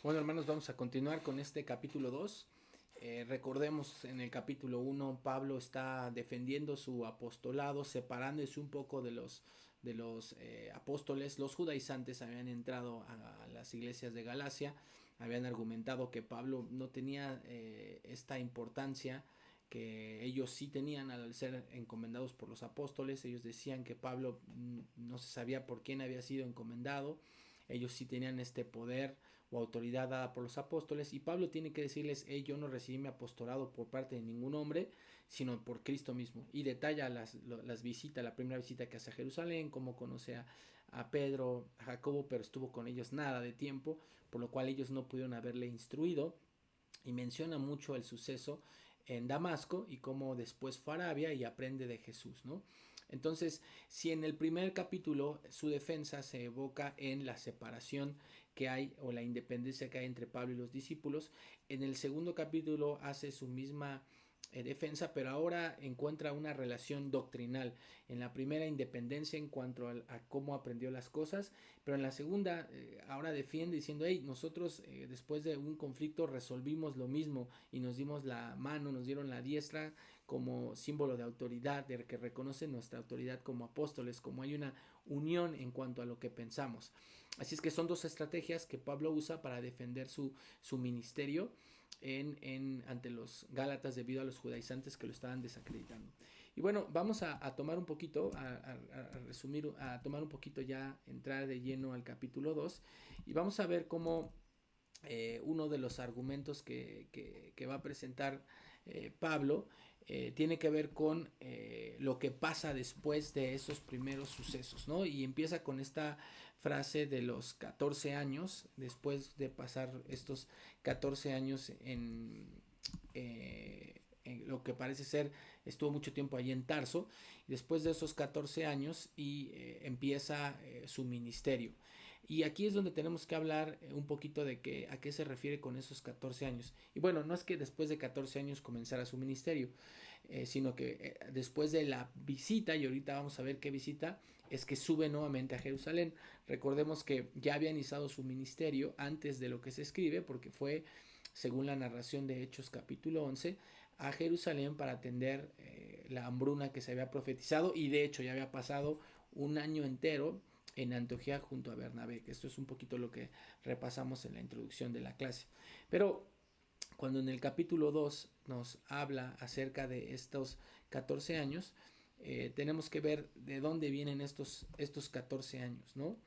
Bueno, hermanos, vamos a continuar con este capítulo 2. Recordemos, en el capítulo 1, Pablo está defendiendo su apostolado, separándose un poco de los apóstoles. Los judaizantes habían entrado a las iglesias de Galacia, habían argumentado que Pablo no tenía esta importancia que ellos sí tenían al ser encomendados por los apóstoles. Ellos decían que Pablo no se sabía por quién había sido encomendado. Ellos sí tenían este poder o autoridad dada por los apóstoles, y Pablo tiene que decirles: hey, yo no recibí mi apostolado por parte de ningún hombre, sino por Cristo mismo. Y detalla las visitas, la primera visita que hace a Jerusalén, cómo conoce a Pedro, a Jacobo, pero estuvo con ellos nada de tiempo, por lo cual ellos no pudieron haberle instruido. Y menciona mucho el suceso en Damasco y cómo después fue a Arabia y aprende de Jesús, ¿no? Entonces, si en el primer capítulo su defensa se evoca en la separación que hay o la independencia que hay entre Pablo y los discípulos, en el segundo capítulo hace su misma defensa, pero ahora encuentra una relación doctrinal. En la primera, independencia en cuanto a cómo aprendió las cosas, pero en la segunda ahora defiende diciendo: hey, nosotros después de un conflicto resolvimos lo mismo y nos dimos la mano, nos dieron la diestra como símbolo de autoridad, de que reconoce nuestra autoridad como apóstoles, como hay una unión en cuanto a lo que pensamos. Así es que son dos estrategias que Pablo usa para defender su ministerio ante los Gálatas, debido a los judaizantes que lo estaban desacreditando. Y bueno, vamos a tomar un poquito, a resumir, a tomar un poquito ya, entrar de lleno al capítulo 2, y vamos a ver cómo uno de los argumentos que va a presentar Pablo tiene que ver con lo que pasa después de esos primeros sucesos, ¿no? Y empieza con esta frase de los 14 años, después de pasar estos 14 años en lo que parece ser, estuvo mucho tiempo allí en Tarso. Después de esos 14 años y empieza su ministerio. Y aquí es donde tenemos que hablar un poquito de a qué se refiere con esos 14 años. Y bueno, no es que después de 14 años comenzara su ministerio, sino que después de la visita, y ahorita vamos a ver qué visita, es que sube nuevamente a Jerusalén. Recordemos que ya había iniciado su ministerio antes de lo que se escribe, porque fue, según la narración de Hechos capítulo 11, a Jerusalén para atender la hambruna que se había profetizado, y de hecho ya había pasado un año entero en Antioquía junto a Bernabé, que esto es un poquito lo que repasamos en la introducción de la clase. Pero cuando en el capítulo 2 nos habla acerca de estos 14 años, tenemos que ver de dónde vienen estos 14 años, ¿no?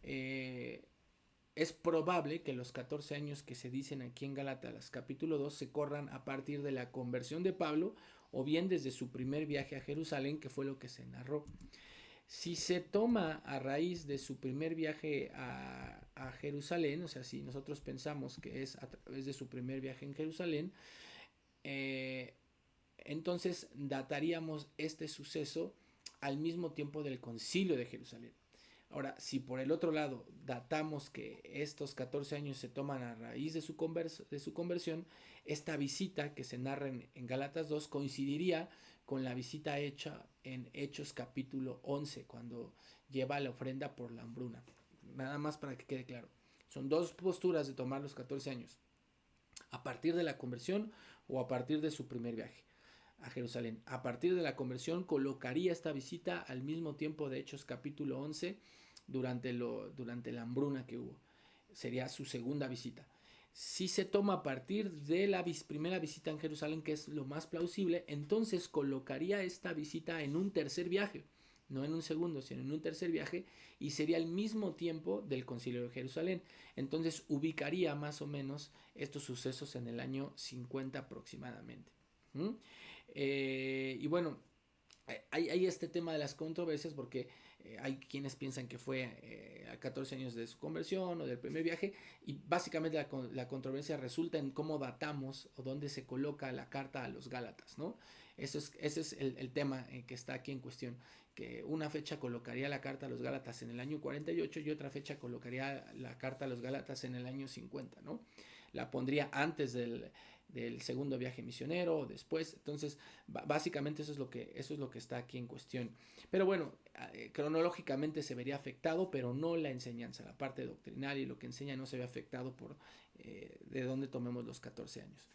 Es probable que los 14 años que se dicen aquí en Gálatas capítulo 2 se corran a partir de la conversión de Pablo, o bien desde su primer viaje a Jerusalén, que fue lo que se narró. Si se toma a raíz de su primer viaje a Jerusalén, o sea, si nosotros pensamos que es a través de su primer viaje en Jerusalén, eh, entonces dataríamos este suceso al mismo tiempo del concilio de Jerusalén. Ahora, si por el otro lado datamos que estos 14 años se toman a raíz de su conversión, esta visita que se narra en Gálatas 2 coincidiría con la visita hecha en Hechos capítulo 11, cuando lleva la ofrenda por la hambruna. Nada más para que quede claro. Son dos posturas de tomar los 14 años: a partir de la conversión o a partir de su primer viaje a Jerusalén. A partir de la conversión colocaría esta visita al mismo tiempo de Hechos capítulo 11, durante la hambruna que hubo. Sería su segunda visita. Si se toma a partir de la primera visita en Jerusalén, que es lo más plausible, entonces colocaría esta visita en un tercer viaje, no en un segundo, sino en un tercer viaje, y sería al mismo tiempo del concilio de Jerusalén. Entonces ubicaría más o menos estos sucesos en el año 50 aproximadamente. ¿Mm? Y bueno, hay este tema de las controversias, porque hay quienes piensan que fue a 14 años de su conversión o del primer viaje, y básicamente la controversia resulta en cómo datamos o dónde se coloca la carta a los Gálatas, ¿no? Ese es el tema que está aquí en cuestión, que una fecha colocaría la carta a los Gálatas en el año 48 y otra fecha colocaría la carta a los Gálatas en el año 50, ¿no? La pondría antes del segundo viaje misionero o después. Entonces, básicamente eso es lo que está aquí en cuestión. Pero bueno, cronológicamente se vería afectado, pero no la enseñanza, la parte doctrinal y lo que enseña no se ve afectado por de dónde tomemos los 14 años.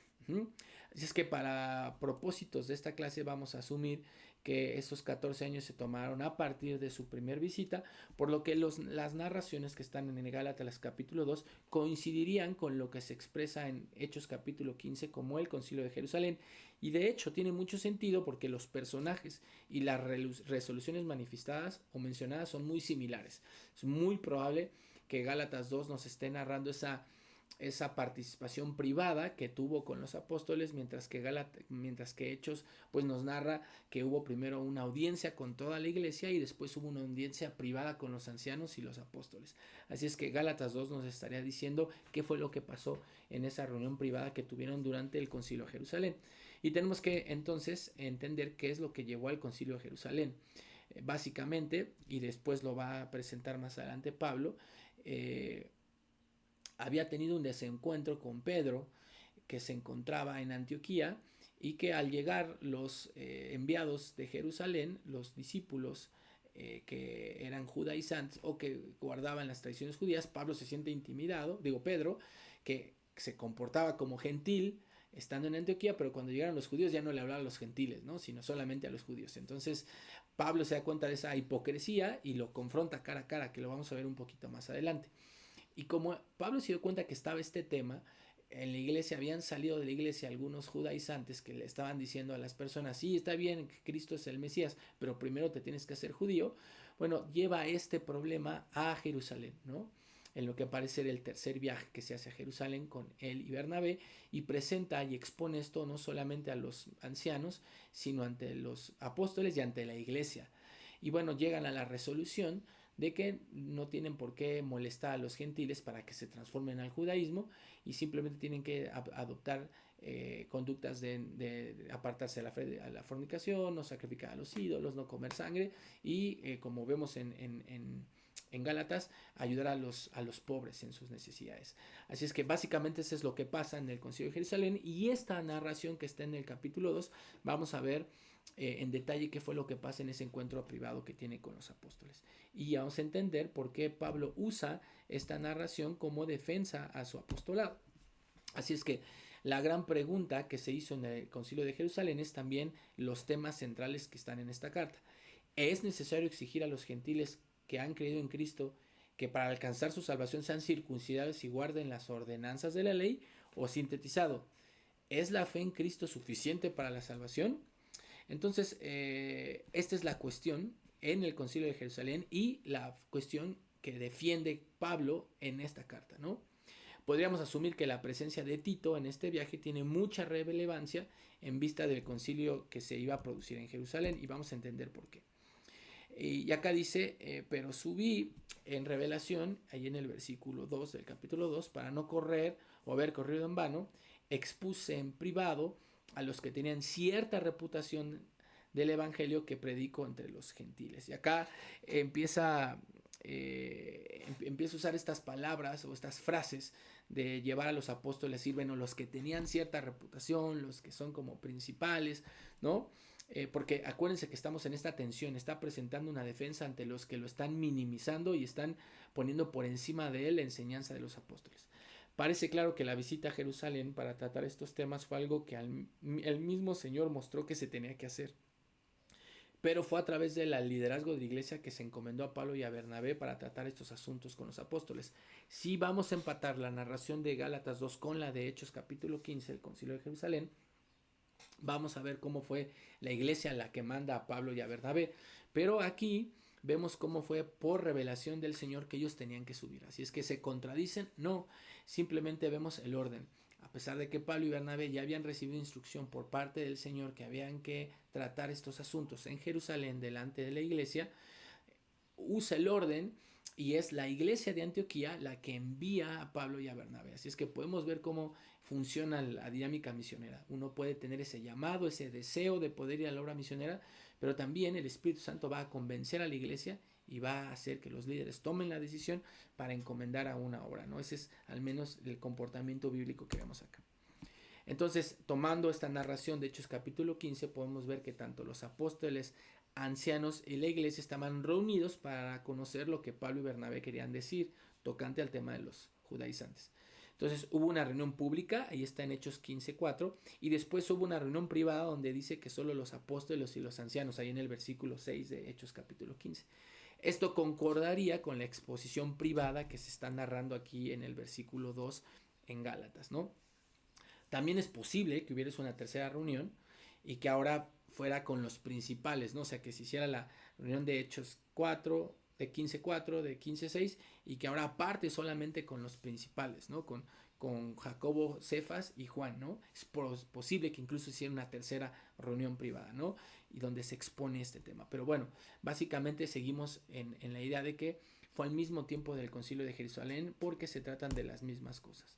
Así es que para propósitos de esta clase vamos a asumir que esos 14 años se tomaron a partir de su primer visita, por lo que las narraciones que están en Gálatas capítulo 2 coincidirían con lo que se expresa en Hechos capítulo 15 como el Concilio de Jerusalén, y de hecho tiene mucho sentido porque los personajes y las resoluciones manifestadas o mencionadas son muy similares. Es muy probable que Gálatas 2 nos esté narrando esa participación privada que tuvo con los apóstoles, mientras que Hechos pues nos narra que hubo primero una audiencia con toda la iglesia y después hubo una audiencia privada con los ancianos y los apóstoles. Así es que Gálatas 2 nos estaría diciendo qué fue lo que pasó en esa reunión privada que tuvieron durante el Concilio de Jerusalén. Y tenemos que entonces entender qué es lo que llevó al Concilio de Jerusalén. Básicamente, y después lo va a presentar más adelante Pablo, había tenido un desencuentro con Pedro, que se encontraba en Antioquía, y que al llegar los enviados de Jerusalén, los discípulos que eran judaizantes o que guardaban las tradiciones judías, Pablo se siente intimidado, Pedro, que se comportaba como gentil estando en Antioquía, pero cuando llegaron los judíos ya no le hablaba a los gentiles, ¿no? Sino solamente a los judíos. Entonces Pablo se da cuenta de esa hipocresía y lo confronta cara a cara, que lo vamos a ver un poquito más adelante. Y como Pablo se dio cuenta que estaba este tema, en la iglesia habían salido de la iglesia algunos judaizantes que le estaban diciendo a las personas, sí, está bien que Cristo es el Mesías, pero primero te tienes que hacer judío. Bueno, lleva este problema a Jerusalén, ¿no? En lo que parece ser el tercer viaje que se hace a Jerusalén con él y Bernabé, y presenta y expone esto no solamente a los ancianos, sino ante los apóstoles y ante la iglesia. Y bueno, llegan a la resolución de que no tienen por qué molestar a los gentiles para que se transformen al judaísmo y simplemente tienen que adoptar conductas de apartarse a la fornicación, no sacrificar a los ídolos, no comer sangre y como vemos en Gálatas, ayudar a los pobres en sus necesidades. Así es que básicamente eso es lo que pasa en el Concilio de Jerusalén, y esta narración que está en el capítulo 2, vamos a ver en detalle qué fue lo que pasa en ese encuentro privado que tiene con los apóstoles. Y vamos a entender por qué Pablo usa esta narración como defensa a su apostolado. Así es que la gran pregunta que se hizo en el Concilio de Jerusalén es también los temas centrales que están en esta carta. ¿Es necesario exigir a los gentiles que han creído en Cristo que para alcanzar su salvación sean circuncidados y guarden las ordenanzas de la ley? O sintetizado, ¿es la fe en Cristo suficiente para la salvación? Entonces, esta es la cuestión en el Concilio de Jerusalén y la cuestión que defiende Pablo en esta carta, ¿no? Podríamos asumir que la presencia de Tito en este viaje tiene mucha relevancia en vista del concilio que se iba a producir en Jerusalén, y vamos a entender por qué. Y acá dice, pero subí en revelación, ahí en el versículo 2 del capítulo 2, para no correr o haber corrido en vano, expuse en privado a los que tenían cierta reputación del evangelio que predico entre los gentiles. Y acá empieza a usar estas palabras o estas frases de llevar a los apóstoles a decir, bueno, los que tenían cierta reputación, los que son como principales, ¿no? Porque acuérdense que estamos en esta tensión, está presentando una defensa ante los que lo están minimizando y están poniendo por encima de él la enseñanza de los apóstoles. Parece claro que la visita a Jerusalén para tratar estos temas fue algo que el mismo Señor mostró que se tenía que hacer. Pero fue a través del liderazgo de la iglesia que se encomendó a Pablo y a Bernabé para tratar estos asuntos con los apóstoles. Si vamos a empatar la narración de Gálatas 2 con la de Hechos capítulo 15, el Concilio de Jerusalén, vamos a ver cómo fue la iglesia la que manda a Pablo y a Bernabé. Pero aquí vemos cómo fue por revelación del Señor que ellos tenían que subir. Así es que se contradicen, no, simplemente vemos el orden. A pesar de que Pablo y Bernabé ya habían recibido instrucción por parte del Señor que habían que tratar estos asuntos en Jerusalén delante de la iglesia, usa el orden y es la iglesia de Antioquía la que envía a Pablo y a Bernabé. Así es que podemos ver cómo funciona la dinámica misionera. Uno puede tener ese llamado, ese deseo de poder ir a la obra misionera, pero también el Espíritu Santo va a convencer a la iglesia y va a hacer que los líderes tomen la decisión para encomendar a una obra, ¿no? Ese es al menos el comportamiento bíblico que vemos acá. Entonces, tomando esta narración de Hechos capítulo 15, podemos ver que tanto los apóstoles, ancianos y la iglesia estaban reunidos para conocer lo que Pablo y Bernabé querían decir tocante al tema de los judaizantes. Entonces hubo una reunión pública, ahí está en Hechos 15:4, y después hubo una reunión privada donde dice que solo los apóstoles y los ancianos, ahí en el versículo 6 de Hechos capítulo 15. Esto concordaría con la exposición privada que se está narrando aquí en el versículo 2 en Gálatas, ¿no? También es posible que hubiera una tercera reunión y que ahora fuera con los principales, ¿no? O sea, que se hiciera la reunión de Hechos 4, de 15:4, de 15:6, y que ahora aparte solamente con los principales, ¿no? Con Jacobo, Cefas y Juan, ¿no? Es posible que incluso hiciera una tercera reunión privada, ¿no? Y donde se expone este tema. Pero bueno, básicamente seguimos en la idea de que fue al mismo tiempo del Concilio de Jerusalén porque se tratan de las mismas cosas.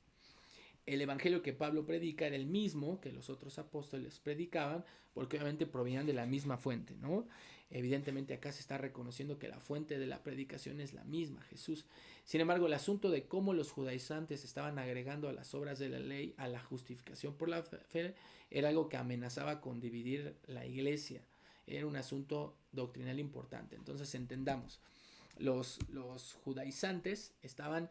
El evangelio que Pablo predica era el mismo que los otros apóstoles predicaban, porque obviamente provenían de la misma fuente, ¿no? Evidentemente acá se está reconociendo que la fuente de la predicación es la misma, Jesús. Sin embargo, el asunto de cómo los judaizantes estaban agregando a las obras de la ley a la justificación por la fe era algo que amenazaba con dividir la iglesia. Era un asunto doctrinal importante. Entonces entendamos, los judaizantes estaban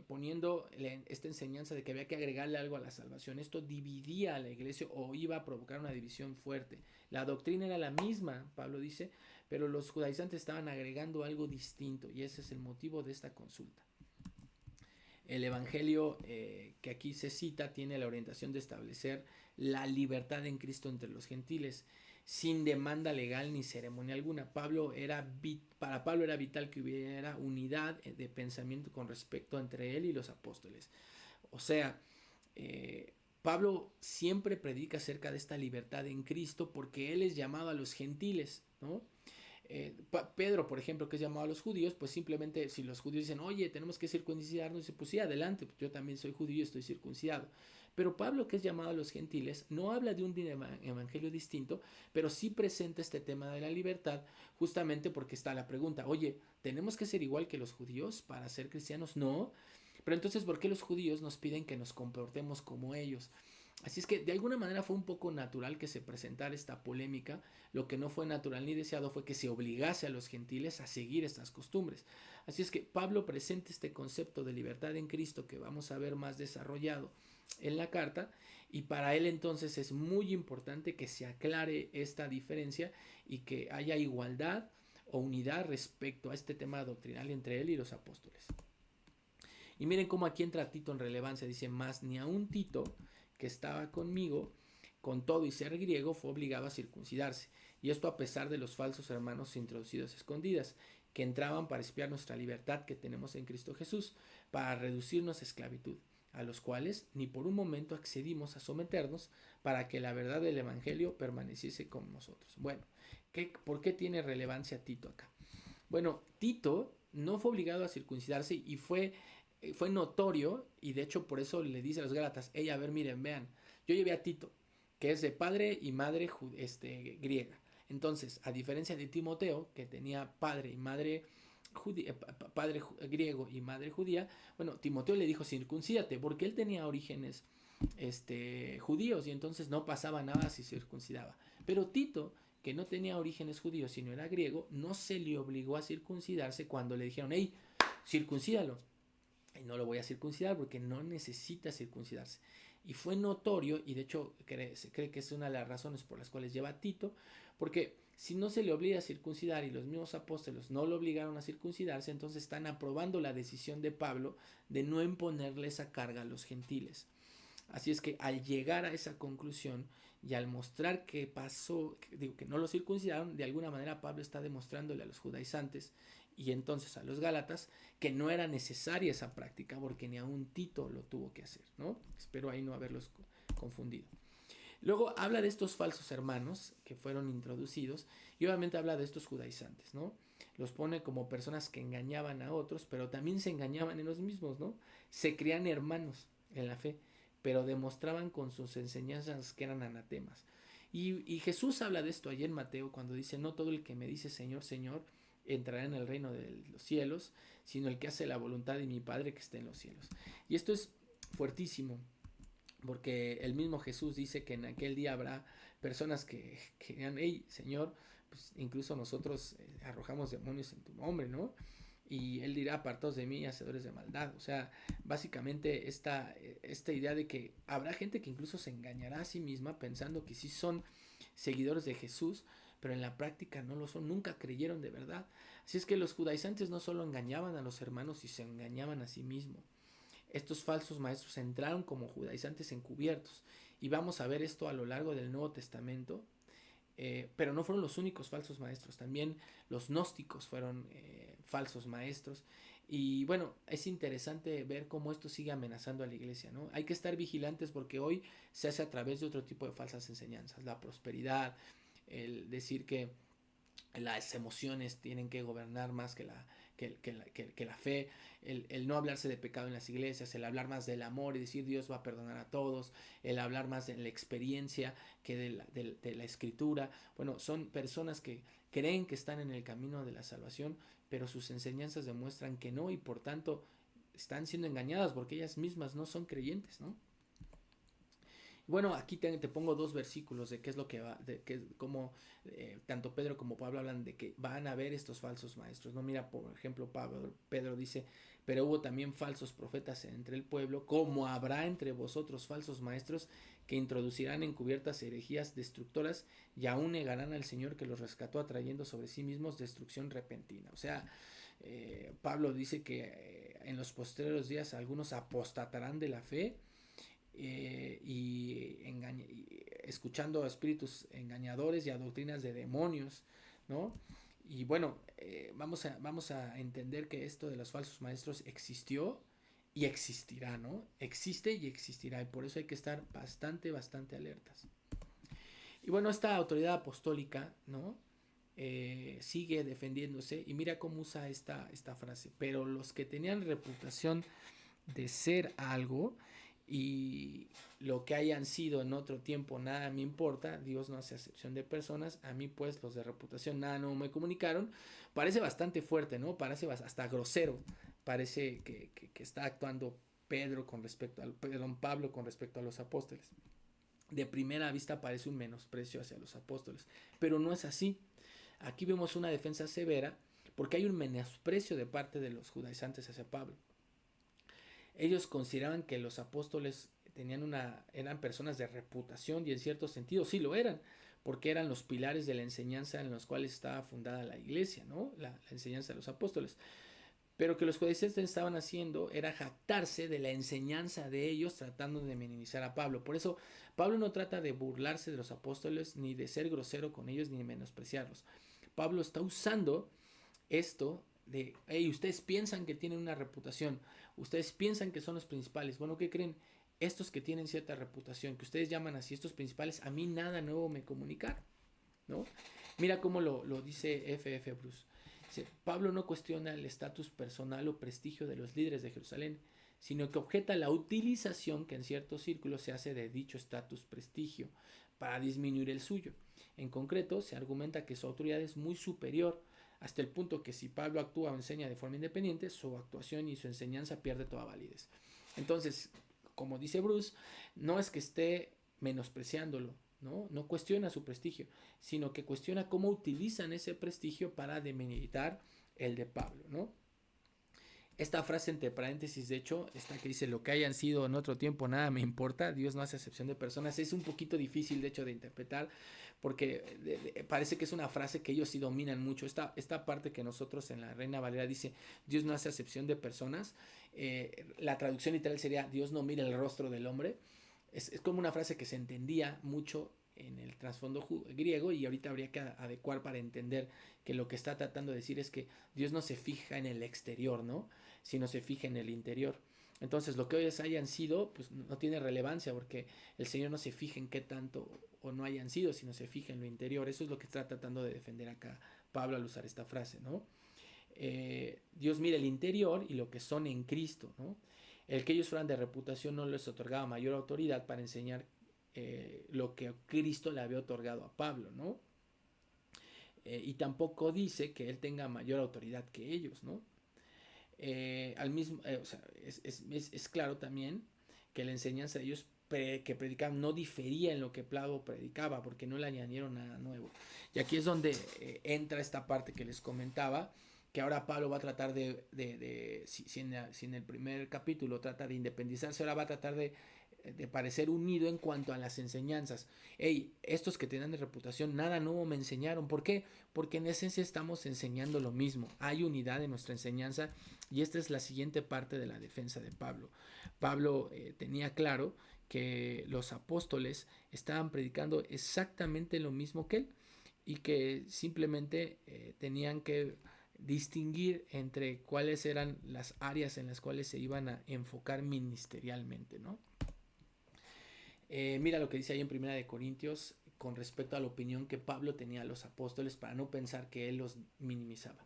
poniendo esta enseñanza de que había que agregarle algo a la salvación. Esto dividía a la iglesia o iba a provocar una división fuerte. La doctrina era la misma, Pablo dice, pero los judaizantes estaban agregando algo distinto y ese es el motivo de esta consulta. El evangelio que aquí se cita tiene la orientación de establecer la libertad en Cristo entre los gentiles, sin demanda legal ni ceremonia alguna. Para Pablo era vital que hubiera unidad de pensamiento con respecto entre él y los apóstoles. O sea, Pablo siempre predica acerca de esta libertad en Cristo porque él es llamado a los gentiles, ¿no? Pedro, por ejemplo, que es llamado a los judíos, pues simplemente si los judíos dicen, oye, tenemos que circuncidarnos, dice, pues sí, adelante, pues yo también soy judío y estoy circuncidado. Pero Pablo, que es llamado a los gentiles, no habla de un evangelio distinto, pero sí presenta este tema de la libertad, justamente porque está la pregunta, oye, ¿tenemos que ser igual que los judíos para ser cristianos? No. Pero entonces, ¿por qué los judíos nos piden que nos comportemos como ellos? Así es que de alguna manera fue un poco natural que se presentara esta polémica. Lo que no fue natural ni deseado fue que se obligase a los gentiles a seguir estas costumbres. Así es que Pablo presenta este concepto de libertad en Cristo que vamos a ver más desarrollado en la carta, y para él entonces es muy importante que se aclare esta diferencia y que haya igualdad o unidad respecto a este tema doctrinal entre él y los apóstoles. Y miren cómo aquí entra Tito en relevancia. Dice, más ni aun Tito, que estaba conmigo, con todo y ser griego, fue obligado a circuncidarse. Y esto a pesar de los falsos hermanos introducidos escondidas, que entraban para espiar nuestra libertad que tenemos en Cristo Jesús, para reducirnos a esclavitud, a los cuales ni por un momento accedimos a someternos para que la verdad del Evangelio permaneciese con nosotros. Bueno, ¿por qué tiene relevancia Tito acá? Bueno, Tito no fue obligado a circuncidarse y fue notorio, y de hecho por eso le dice a los Gálatas, hey, a ver, miren, vean, yo llevé a Tito, que es de padre y madre griega. Entonces, a diferencia de Timoteo, que tenía padre y madre padre griego y madre judía, bueno, Timoteo le dijo circuncídate, porque él tenía orígenes judíos y entonces no pasaba nada si circuncidaba. Pero Tito, que no tenía orígenes judíos, sino era griego, no se le obligó a circuncidarse cuando le dijeron, hey, circuncídalo. Y no lo voy a circuncidar porque no necesita circuncidarse. Y fue notorio, y de hecho se cree que es una de las razones por las cuales lleva a Tito, porque si no se le obliga a circuncidar y los mismos apóstoles no lo obligaron a circuncidarse, entonces están aprobando la decisión de Pablo de no imponerle esa carga a los gentiles. Así es que al llegar a esa conclusión y al mostrar que pasó, que no lo circuncidaron, de alguna manera Pablo está demostrándole a los judaizantes y entonces a los gálatas que no era necesaria esa práctica porque ni aun Tito lo tuvo que hacer, ¿no? Espero ahí no haberlos confundido. Luego habla de estos falsos hermanos que fueron introducidos y obviamente habla de estos judaizantes, ¿no? Los pone como personas que engañaban a otros, pero también se engañaban en los mismos, ¿no? Se creían hermanos en la fe, pero demostraban con sus enseñanzas que eran anatemas. Y Jesús habla de esto allí en Mateo cuando dice, no todo el que me dice Señor, Señor, entrará en el reino de los cielos, sino el que hace la voluntad de mi Padre que está en los cielos. Y esto es fuertísimo, porque el mismo Jesús dice que en aquel día habrá personas que digan, hey, Señor, pues incluso nosotros arrojamos demonios en tu nombre, ¿no? Y él dirá, apartaos de mí, hacedores de maldad. O sea, básicamente esta idea de que habrá gente que incluso se engañará a sí misma pensando que sí son seguidores de Jesús, pero en la práctica no lo son, nunca creyeron de verdad. Así es que los judaizantes no solo engañaban a los hermanos, y se engañaban a sí mismos. Estos falsos maestros entraron como judaizantes encubiertos. Y vamos a ver esto a lo largo del Nuevo Testamento. Pero no fueron los únicos falsos maestros, también los gnósticos fueron falsos maestros. Y bueno, es interesante ver cómo esto sigue amenazando a la iglesia, ¿no? Hay que estar vigilantes porque hoy se hace a través de otro tipo de falsas enseñanzas, la prosperidad, el decir que las emociones tienen que gobernar más que la fe, el no hablarse de pecado en las iglesias, el hablar más del amor y decir Dios va a perdonar a todos, el hablar más de la experiencia que de la escritura. Bueno, son personas que creen que están en el camino de la salvación, pero sus enseñanzas demuestran que no, y por tanto están siendo engañadas porque ellas mismas no son creyentes, ¿no? Bueno, aquí te pongo dos versículos de qué es lo que va, de que como tanto Pedro como Pablo hablan de que van a haber estos falsos maestros. No, mira, por ejemplo, Pedro dice, pero hubo también falsos profetas entre el pueblo, como habrá entre vosotros falsos maestros que introducirán encubiertas herejías destructoras y aún negarán al Señor que los rescató, atrayendo sobre sí mismos destrucción repentina. O sea, Pablo dice que en los postreros días algunos apostatarán de la fe, y escuchando a espíritus engañadores y a doctrinas de demonios, ¿no? Y bueno, vamos a entender que esto de los falsos maestros existió y existirá, ¿no? Existe y existirá, y por eso hay que estar bastante alertas. Y bueno, esta autoridad apostólica, ¿no? Sigue defendiéndose, y mira cómo usa esta frase: pero los que tenían reputación de ser algo, y lo que hayan sido en otro tiempo nada me importa, Dios no hace acepción de personas, a mí pues los de reputación nada no me comunicaron. Parece bastante fuerte, ¿no? Parece hasta grosero, parece que está actuando Pablo con respecto a los apóstoles. De primera vista parece un menosprecio hacia los apóstoles, pero no es así. Aquí vemos una defensa severa porque hay un menosprecio de parte de los judaizantes hacia Pablo. Ellos consideraban que los apóstoles eran personas de reputación, y en cierto sentido sí lo eran, porque eran los pilares de la enseñanza en los cuales estaba fundada la iglesia, ¿no? La enseñanza de los apóstoles. Pero que los judaizantes estaban haciendo era jactarse de la enseñanza de ellos, tratando de minimizar a Pablo. Por eso Pablo no trata de burlarse de los apóstoles, ni de ser grosero con ellos, ni de menospreciarlos. Pablo está usando esto de, hey, ustedes piensan que tienen una reputación, ustedes piensan que son los principales. Bueno, ¿qué creen? Estos que tienen cierta reputación, que ustedes llaman así, estos principales, a mí nada nuevo me comunicaron, ¿no? Mira cómo lo dice F.F. Bruce. Dice, Pablo no cuestiona el estatus personal o prestigio de los líderes de Jerusalén, sino que objeta la utilización que en ciertos círculos se hace de dicho estatus prestigio para disminuir el suyo. En concreto, se argumenta que su autoridad es muy superior, hasta el punto que si Pablo actúa o enseña de forma independiente, su actuación y su enseñanza pierde toda validez. Entonces, como dice Bruce, no es que esté menospreciándolo, no cuestiona su prestigio, sino que cuestiona cómo utilizan ese prestigio para demeritar el de Pablo, ¿no? Esta frase entre paréntesis, de hecho, esta que dice, lo que hayan sido en otro tiempo nada me importa, Dios no hace acepción de personas, es un poquito difícil de hecho de interpretar, porque parece que es una frase que ellos sí dominan mucho. Esta parte que nosotros en la Reina Valera dice, Dios no hace acepción de personas, la traducción literal sería, Dios no mira el rostro del hombre. Es como una frase que se entendía mucho en el trasfondo griego, y ahorita habría que adecuar para entender que lo que está tratando de decir es que Dios no se fija en el exterior, ¿no? Sino se fija en el interior. Entonces, lo que ellos hayan sido, pues no tiene relevancia, porque el Señor no se fija en qué tanto o no hayan sido, sino se fija en lo interior. Eso es lo que está tratando de defender acá Pablo al usar esta frase, ¿no? Dios mira el interior y lo que son en Cristo, ¿no? El que ellos fueran de reputación no les otorgaba mayor autoridad para enseñar lo que Cristo le había otorgado a Pablo, ¿no? Y tampoco dice que él tenga mayor autoridad que ellos, ¿no? Al mismo, o sea, es claro también que la enseñanza de ellos que predicaban no difería en lo que Pablo predicaba, porque no le añadieron nada nuevo. Y aquí es donde entra esta parte que les comentaba, que ahora Pablo va a tratar si en el primer capítulo trata de independizarse, ahora va a tratar de parecer unido en cuanto a las enseñanzas. Hey, estos que tenían de reputación, nada nuevo me enseñaron. ¿Por qué? Porque en esencia estamos enseñando lo mismo. Hay unidad en nuestra enseñanza y esta es la siguiente parte de la defensa de Pablo. Pablo tenía claro que los apóstoles estaban predicando exactamente lo mismo que él y que simplemente tenían que distinguir entre cuáles eran las áreas en las cuales se iban a enfocar ministerialmente, ¿no? Mira lo que dice ahí en Primera de Corintios con respecto a la opinión que Pablo tenía a los apóstoles para no pensar que él los minimizaba.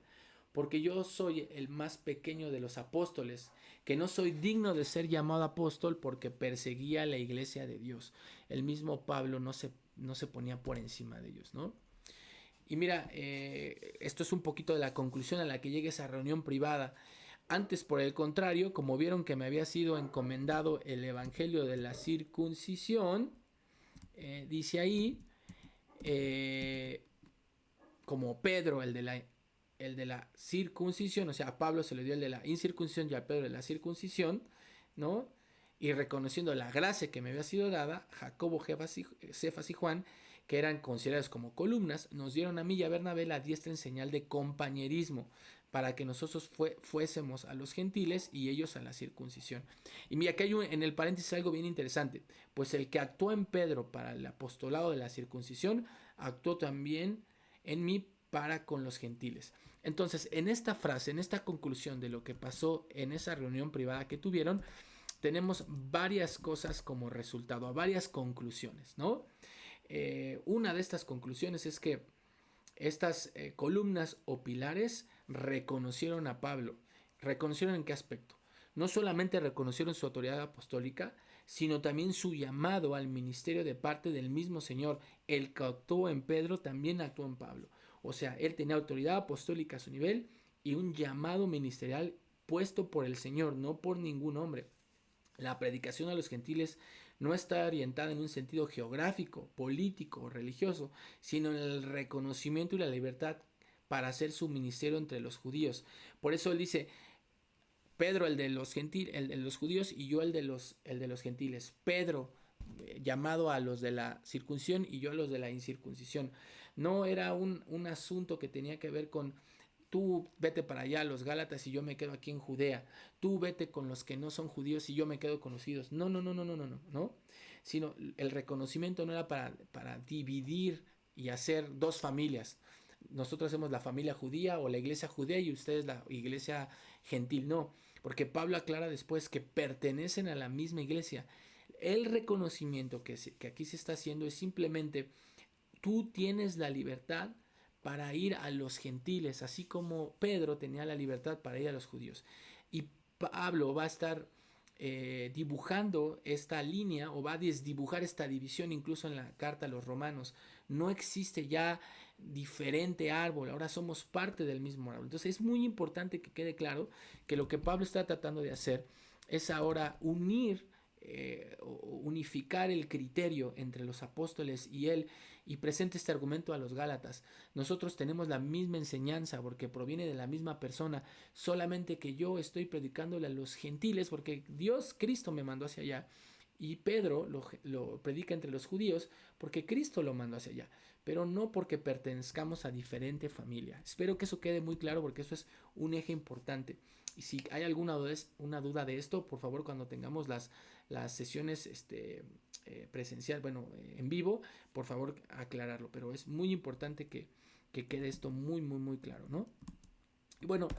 Porque yo soy el más pequeño de los apóstoles, que no soy digno de ser llamado apóstol porque perseguía a la iglesia de Dios. El mismo Pablo no se ponía por encima de ellos, ¿no? Y mira, esto es un poquito de la conclusión a la que llegue esa reunión privada. Antes, por el contrario, como vieron que me había sido encomendado el evangelio de la circuncisión, dice ahí, como Pedro, el de la circuncisión, o sea, a Pablo se le dio el de la incircuncisión y a Pedro de la circuncisión, ¿no? Y reconociendo la gracia que me había sido dada, Jacobo, Cefas y Juan, que eran considerados como columnas, nos dieron a mí y a Bernabé la diestra en señal de compañerismo, para que nosotros fuésemos a los gentiles y ellos a la circuncisión. Y mira, aquí hay en el paréntesis algo bien interesante, pues el que actuó en Pedro para el apostolado de la circuncisión, actuó también en mí para con los gentiles. Entonces, en esta frase, en esta conclusión de lo que pasó en esa reunión privada que tuvieron, tenemos varias cosas como resultado, varias conclusiones, ¿no? Una de estas conclusiones es que estas columnas o pilares reconocieron a Pablo. ¿Reconocieron en qué aspecto? No solamente reconocieron su autoridad apostólica, sino también su llamado al ministerio de parte del mismo Señor. El que actuó en Pedro también actuó en Pablo. O sea, él tenía autoridad apostólica a su nivel y un llamado ministerial puesto por el Señor, no por ningún hombre. La predicación a los gentiles no está orientada en un sentido geográfico, político o religioso, sino en el reconocimiento y la libertad para hacer su ministerio entre los judíos. Por eso él dice, Pedro el de los judíos y yo el de los gentiles. Pedro llamado a los de la circuncisión y yo a los de la incircuncisión. No era un asunto que tenía que ver con tú vete para allá, los Gálatas, y yo me quedo aquí en Judea. Tú vete con los que no son judíos y yo me quedo con los judíos. No, no, no, no, no, no, no, no. Sino el reconocimiento no era para dividir y hacer dos familias. Nosotros hacemos la familia judía o la iglesia judía y ustedes la iglesia gentil. No, porque Pablo aclara después que pertenecen a la misma iglesia. El reconocimiento que aquí se está haciendo es simplemente tú tienes la libertad para ir a los gentiles, así como Pedro tenía la libertad para ir a los judíos. Y Pablo va a estar dibujando esta línea o va a desdibujar esta división incluso en la carta a los romanos. No existe ya diferente árbol, ahora somos parte del mismo árbol. Entonces es muy importante que quede claro que lo que Pablo está tratando de hacer es ahora unificar el criterio entre los apóstoles y él y presenta este argumento a los Gálatas. Nosotros tenemos la misma enseñanza porque proviene de la misma persona, solamente que yo estoy predicándole a los gentiles porque Dios, Cristo me mandó hacia allá y Pedro lo predica entre los judíos porque Cristo lo mandó hacia allá, pero no porque pertenezcamos a diferente familia. Espero que eso quede muy claro porque eso es un eje importante. Y si hay una duda de esto, por favor, cuando tengamos las sesiones presencial, en vivo, por favor aclararlo. Pero es muy importante que quede esto muy, muy, muy claro, ¿no? Y bueno,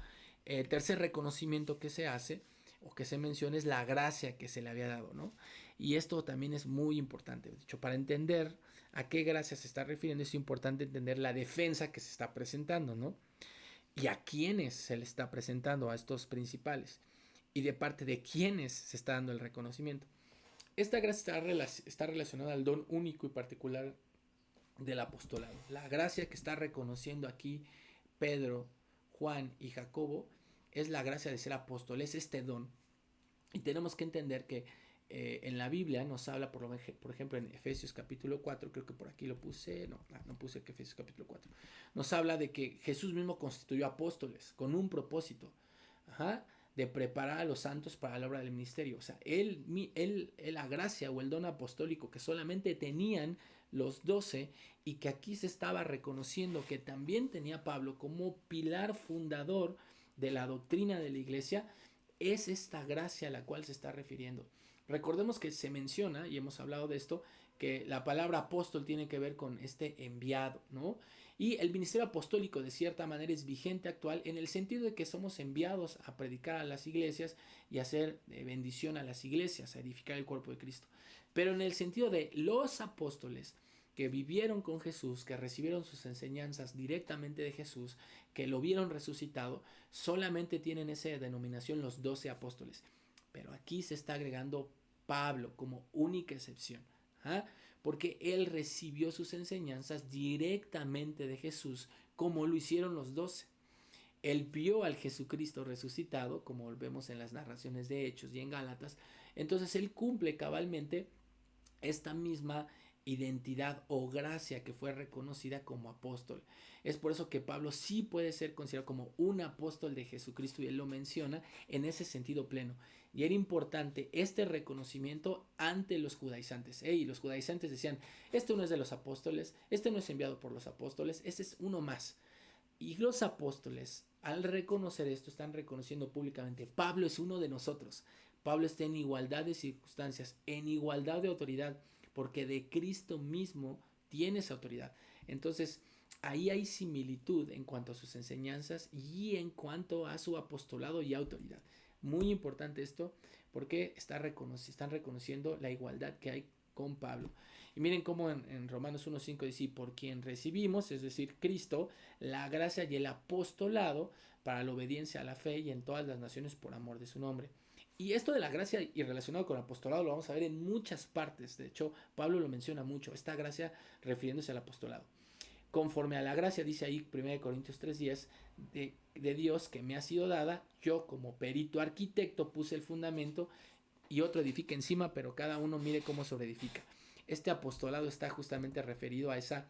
tercer reconocimiento que se hace o que se menciona es la gracia que se le había dado, ¿no? Y esto también es muy importante. De hecho, para entender a qué gracia se está refiriendo, es importante entender la defensa que se está presentando, ¿no? Y a quiénes se le está presentando a estos principales. Y de parte de quiénes se está dando el reconocimiento. Esta gracia está relacionada al don único y particular del apostolado. La gracia que está reconociendo aquí Pedro, Juan y Jacobo es la gracia de ser apóstoles, este don. Y tenemos que entender que en la Biblia nos habla, por ejemplo, en Efesios capítulo 4, creo que por aquí lo puse, no puse que Efesios capítulo 4, nos habla de que Jesús mismo constituyó apóstoles con un propósito, de preparar a los santos para la obra del ministerio. O sea, la gracia o el don apostólico que solamente tenían los 12 y que aquí se estaba reconociendo que también tenía Pablo como pilar fundador de la doctrina de la iglesia, es esta gracia a la cual se está refiriendo. Recordemos que se menciona, y hemos hablado de esto, que la palabra apóstol tiene que ver con este enviado, ¿no? Y el ministerio apostólico de cierta manera es vigente actual en el sentido de que somos enviados a predicar a las iglesias y hacer bendición a las iglesias, a edificar el cuerpo de Cristo. Pero en el sentido de los apóstoles que vivieron con Jesús, que recibieron sus enseñanzas directamente de Jesús, que lo vieron resucitado, solamente tienen esa denominación los 12 apóstoles. Pero aquí se está agregando Pablo como única excepción, porque él recibió sus enseñanzas directamente de Jesús, como lo hicieron los 12. Él vio al Jesucristo resucitado, como vemos en las narraciones de Hechos y en Gálatas. Entonces él cumple cabalmente esta misma identidad o gracia que fue reconocida como apóstol. Es por eso que Pablo sí puede ser considerado como un apóstol de Jesucristo, y él lo menciona en ese sentido pleno. Y era importante este reconocimiento ante los judaizantes. Los judaizantes decían, este no es de los apóstoles, este no es enviado por los apóstoles, este es uno más. Y los apóstoles, al reconocer esto, están reconociendo públicamente, Pablo es uno de nosotros. Pablo está en igualdad de circunstancias, en igualdad de autoridad, porque de Cristo mismo tiene esa autoridad. Entonces, ahí hay similitud en cuanto a sus enseñanzas y en cuanto a su apostolado y autoridad. Muy importante esto, porque están reconociendo la igualdad que hay con Pablo. Y miren cómo en Romanos 1:5 dice, por quien recibimos, es decir, Cristo, la gracia y el apostolado para la obediencia a la fe y en todas las naciones por amor de su nombre. Y esto de la gracia y relacionado con el apostolado lo vamos a ver en muchas partes. De hecho, Pablo lo menciona mucho, esta gracia refiriéndose al apostolado. Conforme a la gracia, dice ahí 1 Corintios 3:10, de Dios que me ha sido dada, yo como perito arquitecto puse el fundamento y otro edifica encima, pero cada uno mire cómo sobreedifica. Este apostolado está justamente referido a esa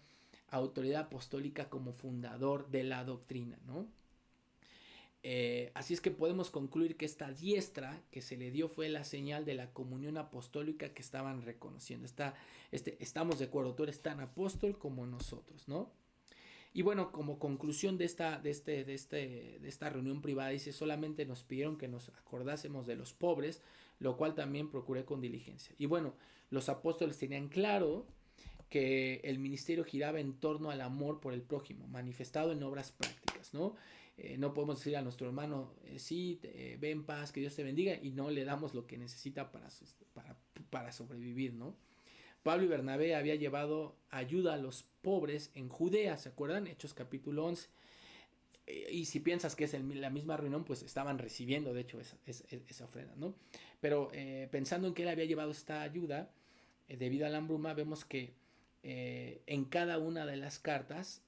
autoridad apostólica como fundador de la doctrina, ¿no? Así es que podemos concluir que esta diestra que se le dio fue la señal de la comunión apostólica que estaban reconociendo. Estamos de acuerdo, tú eres tan apóstol como nosotros, ¿no? Y bueno, como conclusión de esta reunión privada, dice, solamente nos pidieron que nos acordásemos de los pobres, lo cual también procuré con diligencia. Y bueno, los apóstoles tenían claro que el ministerio giraba en torno al amor por el prójimo, manifestado en obras prácticas, ¿no? No podemos decir a nuestro hermano, sí, ve en paz, que Dios te bendiga, y no le damos lo que necesita para sobrevivir, ¿no? Pablo y Bernabé había llevado ayuda a los pobres en Judea, ¿se acuerdan? Hechos capítulo 11. Y si piensas que es la misma reunión, pues estaban recibiendo, de hecho, esa ofrenda, ¿no? Pero pensando en que él había llevado esta ayuda, debido a la hambruna, vemos que en cada una de las cartas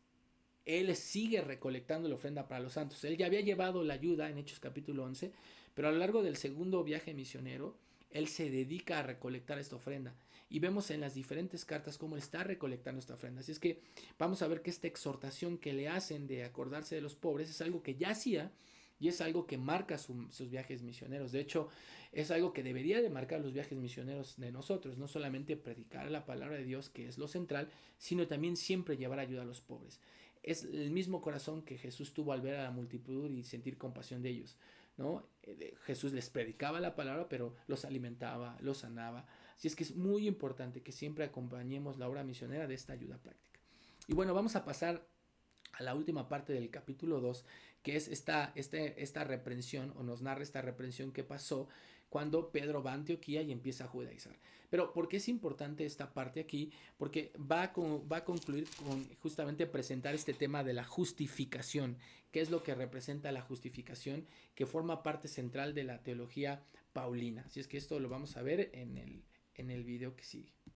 él sigue recolectando la ofrenda para los santos. Él ya había llevado la ayuda en Hechos capítulo 11, pero a lo largo del segundo viaje misionero, él se dedica a recolectar esta ofrenda. Y vemos en las diferentes cartas cómo él está recolectando esta ofrenda. Así es que vamos a ver que esta exhortación que le hacen de acordarse de los pobres es algo que ya hacía y es algo que marca sus viajes misioneros. De hecho, es algo que debería de marcar los viajes misioneros de nosotros. No solamente predicar la palabra de Dios, que es lo central, sino también siempre llevar ayuda a los pobres. Es el mismo corazón que Jesús tuvo al ver a la multitud y sentir compasión de ellos, ¿no? Jesús les predicaba la palabra, pero los alimentaba, los sanaba. Así es que es muy importante que siempre acompañemos la obra misionera de esta ayuda práctica. Y bueno, vamos a pasar a la última parte del capítulo 2, que es esta reprensión, o nos narra esta reprensión que pasó cuando Pedro va a Antioquía y empieza a judaizar. Pero ¿por qué es importante esta parte aquí? Porque va a concluir con justamente presentar este tema de la justificación. ¿Qué es lo que representa la justificación? Que forma parte central de la teología paulina. Así es que esto lo vamos a ver en el video que sigue.